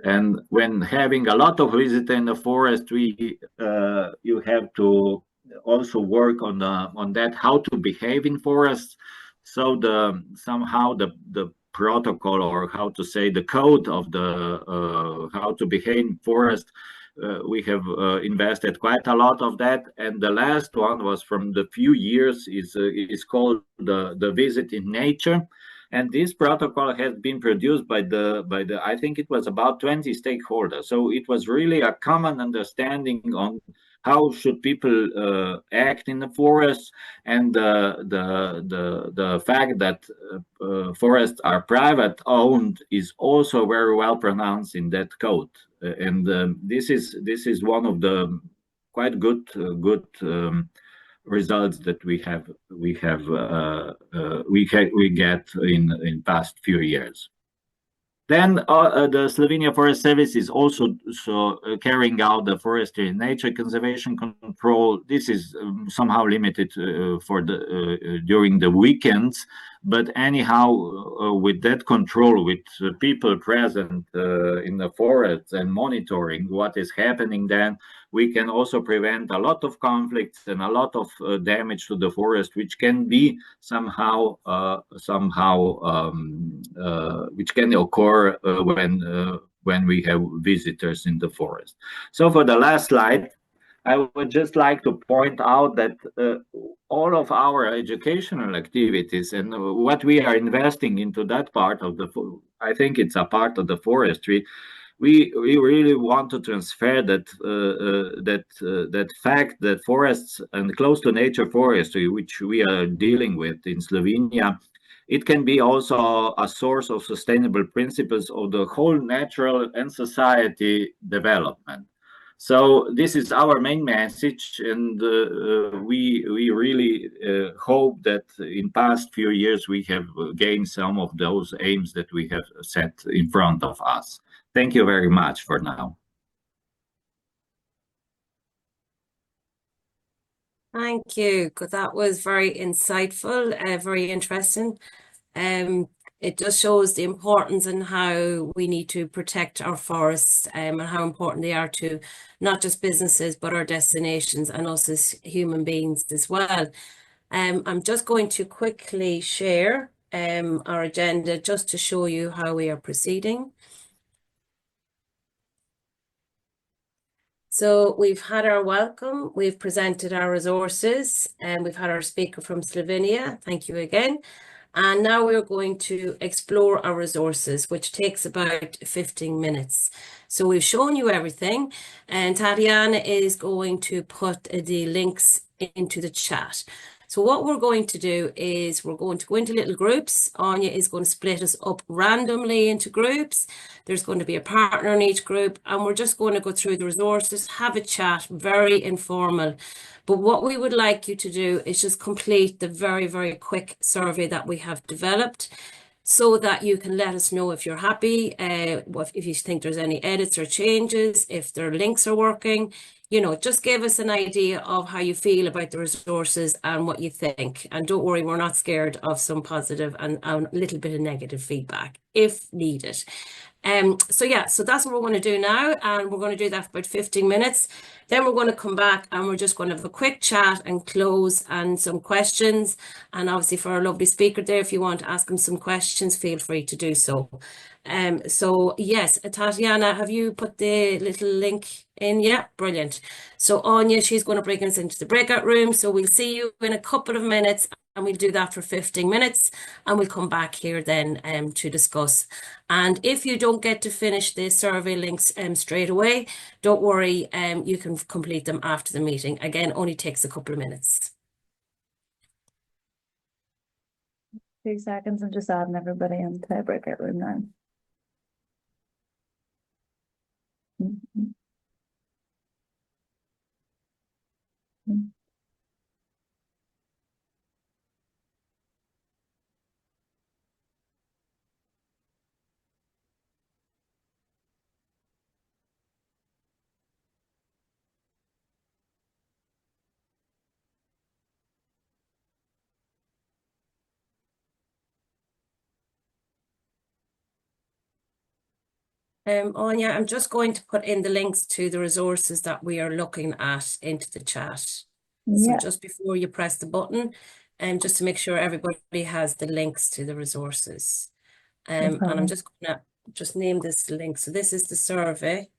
And when having a lot of visitors in the forest, you have to also work on that, how to behave in forests. So somehow the protocol, or how to say, the code of the how to behave in forest, we have invested quite a lot of that. And the last one was from the few years is called the visit in nature. And this protocol has been produced by the I think it was about 20 stakeholders. So it was really a common understanding on how should people act in the forest, and the fact that forests are private owned is also very well pronounced in that code. And this is one of the quite good results that we get in past few years. Then the Slovenia Forest Service is also carrying out the forestry and nature conservation control. This is somehow limited for during the weekends, but anyhow, with that control, with people present in the forests and monitoring what is happening, then we can also prevent a lot of conflicts and a lot of damage to the forest, which can be somehow which can occur when we have visitors in the forest. So for the last slide, I would just like to point out that all of our educational activities and what we are investing into that part of I think it's a part of the forestry. We really want to transfer that fact that forests and close to nature forestry, which we are dealing with in Slovenia, it can be also a source of sustainable principles of the whole natural and society development. So this is our main message, and we really hope that in past few years we have gained some of those aims that we have set in front of us. Thank you very much for now. Thank you. That was very insightful, very interesting. It just shows the importance and how we need to protect our forests and how important they are to not just businesses, but our destinations and us as human beings as well. I'm just going to quickly share our agenda just to show you how we are proceeding. So we've had our welcome, we've presented our resources, and we've had our speaker from Slovenia. Thank you again. And now we're going to explore our resources, which takes about 15 minutes. So we've shown you everything, and Tatiana is going to put the links into the chat. So what we're going to do is we're going to go into little groups. Anya is going to split us up randomly into groups. There's going to be a partner in each group, and we're just going to go through the resources, have a chat, very informal. But what we would like you to do is just complete the very, very quick survey that we have developed so that you can let us know if you're happy, if you think there's any edits or changes, if their links are working. You know, just give us an idea of how you feel about the resources and what you think. And don't worry, we're not scared of some positive and a little bit of negative feedback if needed. So that's what we're going to do now, and we're going to do that for about 15 minutes. Then we're going to come back and we're just going to have a quick chat and close and some questions. And obviously for our lovely speaker there, if you want to ask him some questions, feel free to do so. So yes, Tatiana, have you put the little link in? Yeah, brilliant. So Anya, she's going to bring us into the breakout room. So we'll see you in a couple of minutes, and we'll do that for 15 minutes, and we'll come back here then to discuss. And if you don't get to finish the survey links straight away, don't worry, you can complete them after the meeting. Again, only takes a couple of minutes. 2 seconds, I'm just adding everybody into the breakout room now. Anya, I'm just going to put in the links to the resources that we are looking at into the chat. Yeah. So just before you press the button, and just to make sure everybody has the links to the resources. And I'm just going to just name this link. So this is the survey.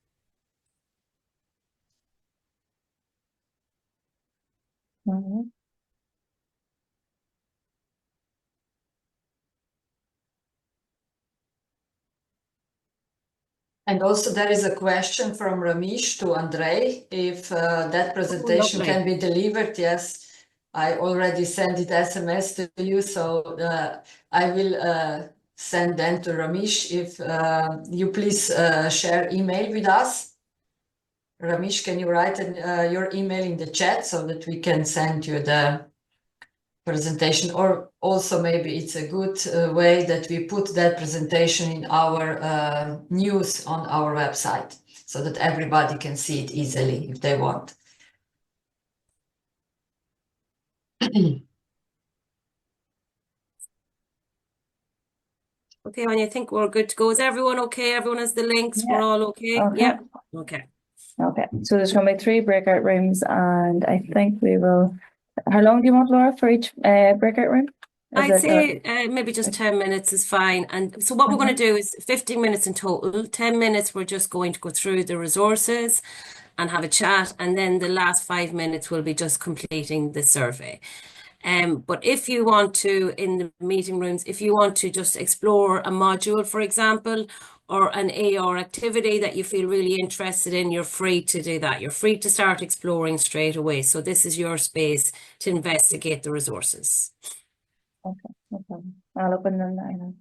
And also there is a question from Ramesh to Andrei, if that presentation can be delivered. Yes, I already sent it SMS to you, so I will send them to Ramesh. If you please share email with us. Ramesh, can you write your email in the chat so that we can send you the presentation? Or also maybe it's a good way that we put that presentation in our news on our website so that everybody can see it easily if they want. Okay, Anya, I think we're good to go. Is everyone okay? Everyone has the links? Yeah. We're all okay? Okay. Yeah. Okay. Okay, so there's going to be 3 breakout rooms, and I think we will. How long do you want, Laura, for each breakout room? I'd say maybe just 10 minutes is fine. And so what we're going to do is 15 minutes in total. 10 minutes, we're just going to go through the resources and have a chat. And then the last 5 minutes will be just completing the survey. But if you want to, in the meeting rooms, if you want to just explore a module, for example, or an AR activity that you feel really interested in, you're free to do that. You're free to start exploring straight away. So this is your space to investigate the resources. Okay, No problem. I'll open them now.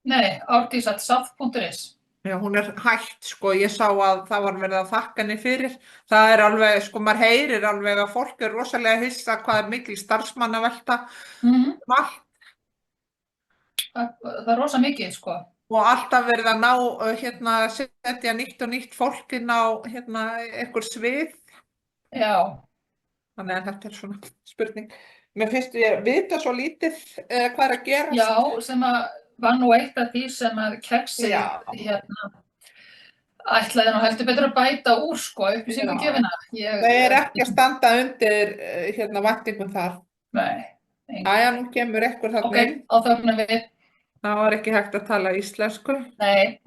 Nei, Ardís@south.is. Já, hún er hætt, sko, ég sá að það var verið að þakka henni fyrir. Það er alveg, sko, maður heyrir alveg að fólk er rosalega hissa hvað er mikil starfsmannavelta. Allt Það er rosa mikið, sko. og alltaf verið að ná, setja nýtt og nýtt fólk inn á, einhver svið. Já, Þannig að þetta er svona spurning. Mér finnst ég vita svo lítið hvað er að gerast. já, sem að var nú eitt af því sem að Keksi Já. ætlaði nú heldur betur að bæta úr, sko, upplýsingagjöfina. Það er ekki að standa undir væntingum þar. Nei. Jæja, nú kemur einhver þarna Ok, inn. þá þögnum við. Það var ekki hægt að tala íslensku. Nei.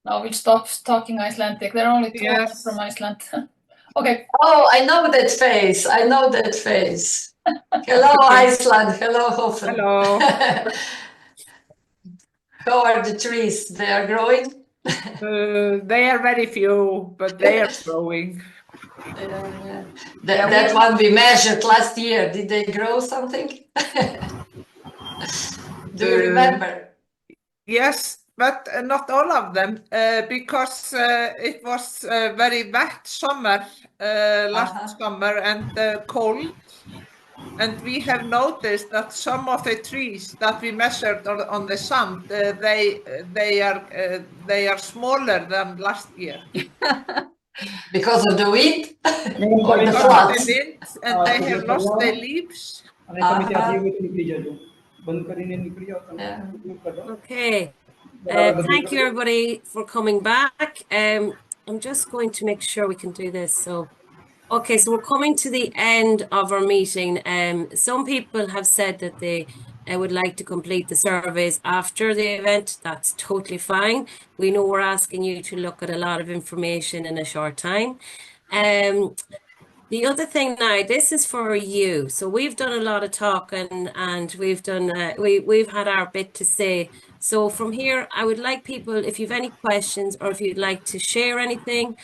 Now we'll stop talking Icelandic. There are only two of us Yes. from Iceland. Okay. Oh, I know that face. I know that face. Hello, Iceland. Hello, Hofen. Hello. How are the trees? They are growing? They are very few, but they are growing. That one we measured last year. Did they grow something? Do you remember? Yes, but not all of them, because it was a very wet summer last summer and cold. And we have noticed that some of the trees that we measured on the sand, they are smaller than last year. Because of the wind or the Because of floods? the wind, and they have lost their leaves. Okay. Thank you, everybody, for coming back. I'm just going to make sure we can do this. So, okay, so we're coming to the end of our meeting. Some people have said that they would like to complete the surveys after the event. That's totally fine. We know we're asking you to look at a lot of information in a short time. The other thing now, this is for you. So we've done a lot of talking and we've done we've had our bit to say. So from here, I would like people, if you've any questions or if you'd like to share anything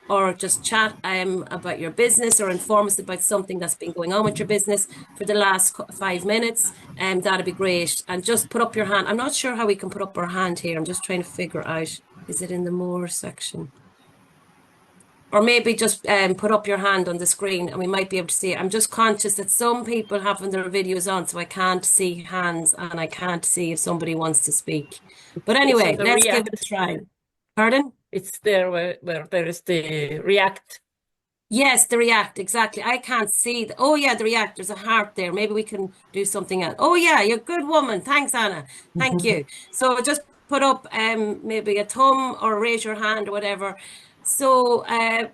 or just chat about your business or inform us about something that's been going on with your business for the last 5 minutes, that'd be great. And just put up your hand. I'm not sure how we can put up our hand here. I'm just trying to figure out, is it in the more section? Or maybe just put up your hand on the screen and we might be able to see it. I'm just conscious that some people have their videos on, so I can't see hands and I can't see if somebody wants to speak. But anyway, let's give it a try. Pardon? It's there where there is the react. Yes, the react, exactly. I can't see. Oh, yeah, the react. There's a heart there. Maybe we can do something else. Oh, yeah, you're a good woman. Thanks, Anna. Thank you. So just put up maybe a thumb or raise your hand or whatever. So,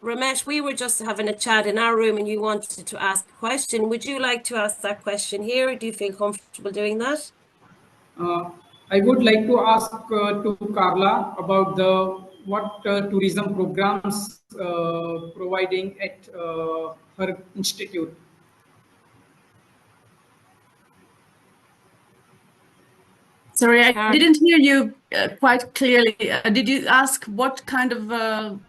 Ramesh, we were just having a chat in our room and you wanted to ask a question. Would you like to ask that question here? Do you feel comfortable doing that? I would like to ask to Carla about what tourism programs providing at her institute. Sorry, I didn't hear you quite clearly. Did you ask what kind of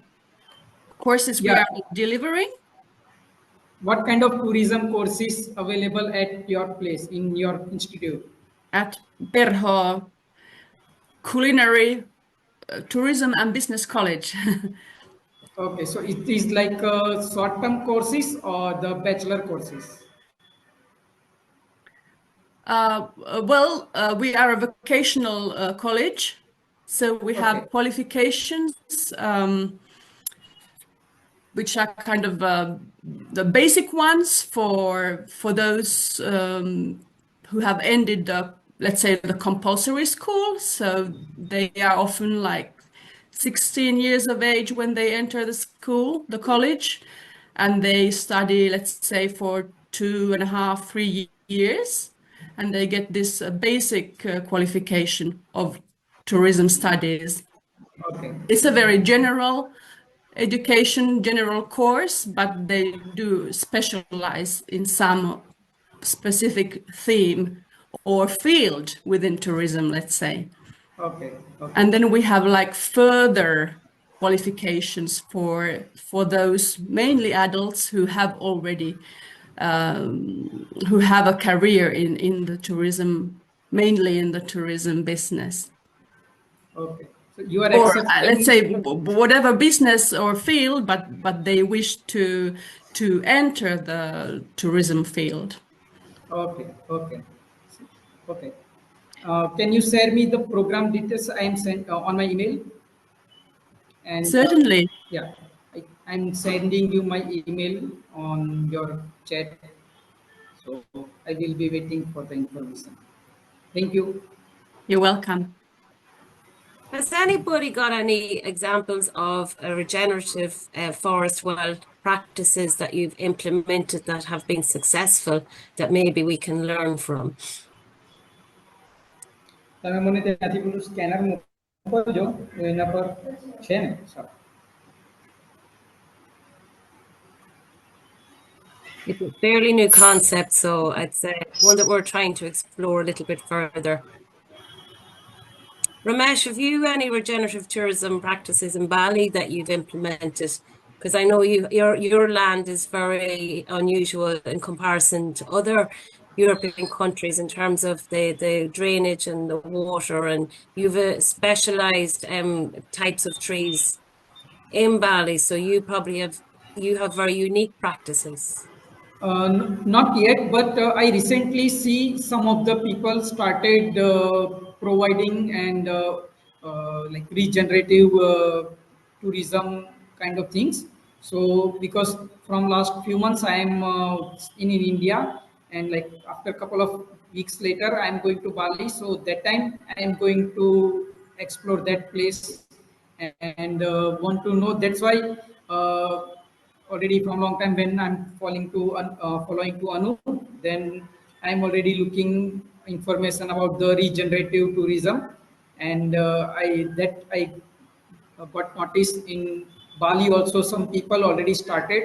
courses we are delivering? What kind of tourism courses available at your place, in your institute? At Perho Culinary Tourism and Business College. Okay, so it is like short-term courses or the bachelor courses? We are a vocational college, so we have qualifications which are kind of the basic ones for those who have ended let's say the compulsory school. So they are often like 16 years of age when they enter the college, and they study, let's say, for 2.5, 3 years, and they get this basic qualification of tourism studies. Okay. It's a very general education, general course, but they do specialize in some specific theme or field within tourism, let's say. Okay. And then we have like further qualifications for those mainly adults who have already who have a career in the tourism, mainly in the tourism business. Okay. So you are or let's accepting. say whatever business or field, but they wish to enter the tourism field. Okay. Okay. Okay. Can you share me the program details I am sent on my email? And Certainly. yeah, I'm sending you my email on your chat. So I will be waiting for the information. Thank you. You're welcome. Has anybody got any examples of a regenerative Forestwell practices that you've implemented that have been successful that maybe we can learn from? તમે મને ત્યાંથી પેલું scanner મોકલજો એના પર છે ને sir. It's a fairly new concept, so I'd say one that we're trying to explore a little bit further. Ramesh, have you any regenerative tourism practices in Bali that you've implemented? Because I know your land is very unusual in comparison to other European countries in terms of the drainage and the water, and you've specialized types of trees in Bali, so you have very unique practices. Not yet, but I recently see some of the people started providing and like regenerative tourism kind of things. So because from last few months I am in India, and like after a couple of weeks later I am going to Bali. So that time I am going to explore that place and want to know. That's why. Already from long time when I'm following to Anu, then I'm already looking information about the regenerative tourism, and I got noticed in Bali also some people already started.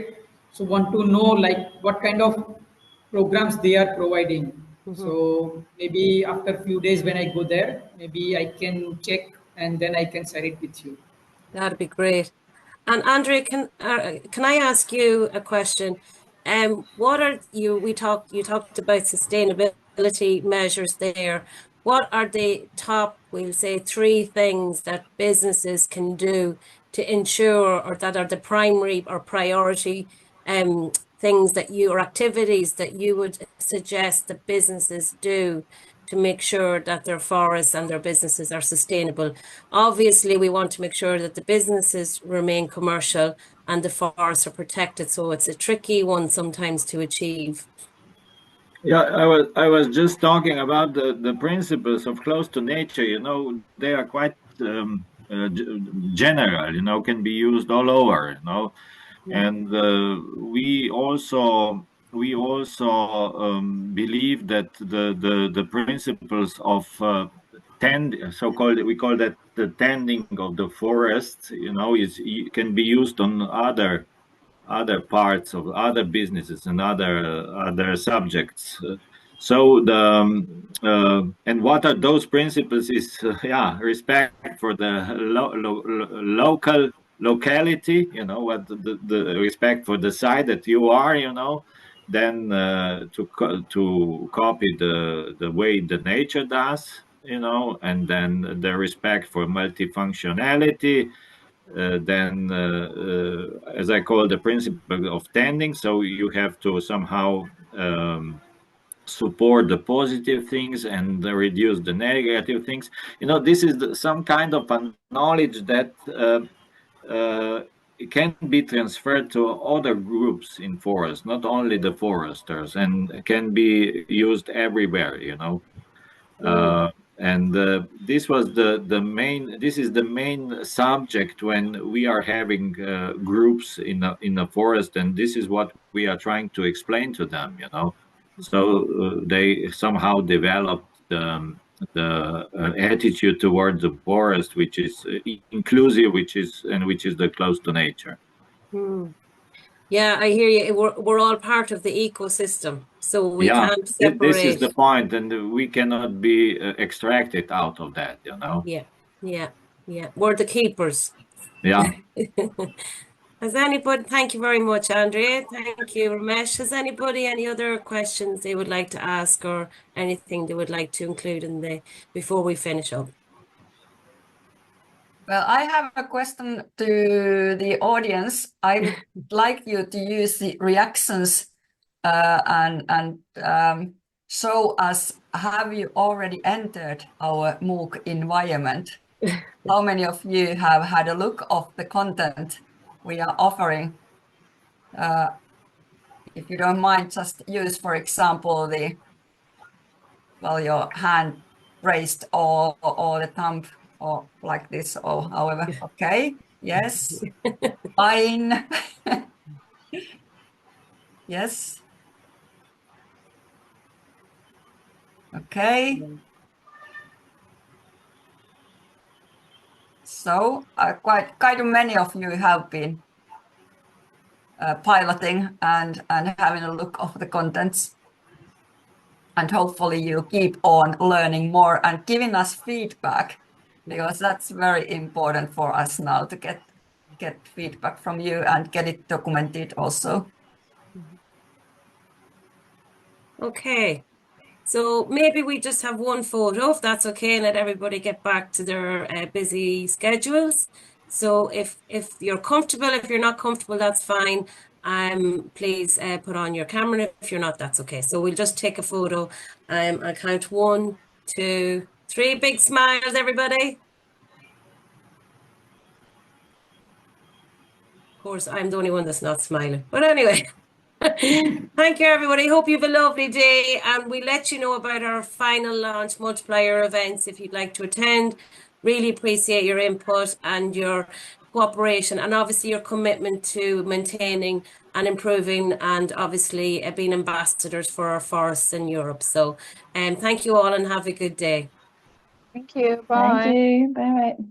So want to know like what kind of programs they are providing. Mhm. So maybe after few days when I go there, maybe I can check and then I can share it with you. That'd be great. And Andrea, can I ask you a question? What are you talked about sustainability measures there. What are the top, we'll say, three things that businesses can do to ensure, or that are the primary or priority things that you, or activities that you would suggest that businesses do to make sure that their forests and their businesses are sustainable? Obviously, we want to make sure that the businesses remain commercial and the forests are protected. So it's a tricky one sometimes to achieve. Yeah, I was just talking about the principles of close to nature. They are quite general. Can be used all over. And we also believe that the principles of so-called, we call that the tending of the forest, can be used on other parts of other businesses and other subjects. So and what are those principles is respect for the local locality, what the respect for the site that you are, then to copy the way the nature does, and then the respect for multifunctionality, then as I call the principle of tending. So you have to somehow support the positive things and reduce the negative things. This is some kind of a knowledge that it can be transferred to other groups in forest, not only the foresters, and can be used everywhere. And this was this is the main subject when we are having groups in a forest, and this is what we are trying to explain to them. So they somehow developed the attitude towards the forest, which is inclusive, which is the close to nature. Hmm. Yeah, I hear you. We're all part of the ecosystem, so we Yeah, can't this is the separate. point, and we cannot be extracted out of that. Yeah, yeah, yeah. We're the keepers. Yeah. Has anybody, thank you very much, Andrea. Thank you, Ramesh. Has anybody any other questions they would like to ask, or anything they would like to include before we finish up? Well, I have a question to the audience. I would like you to use the reactions and show us, have you already entered our MOOC environment? How many of you have had a look of the content we are offering? If you don't mind, just use, for example, your hand raised or the thumb or like this or however. Okay, yes, fine. Yes. Okay. So quite many of you have been piloting and having a look of the contents. And hopefully you keep on learning more and giving us feedback, because that's very important for us now to get feedback from you and get it documented also. Okay. So maybe we just have one photo, if that's okay, and let everybody get back to their busy schedules. So if you're comfortable, if you're not comfortable, that's fine. Please put on your camera. If you're not, that's okay. So we'll just take a photo. I count 1, 2, 3. Big smiles, everybody. Of course, I'm the only one that's not smiling. But anyway. Thank you, everybody. Hope you have a lovely day, and we'll let you know about our final launch multiplier events if you'd like to attend. Really appreciate your input and your cooperation, and obviously your commitment to maintaining and improving, and obviously being ambassadors for our forests in Europe. So thank you all and have a good day. Thank you. Thank Bye. you. Bye bye.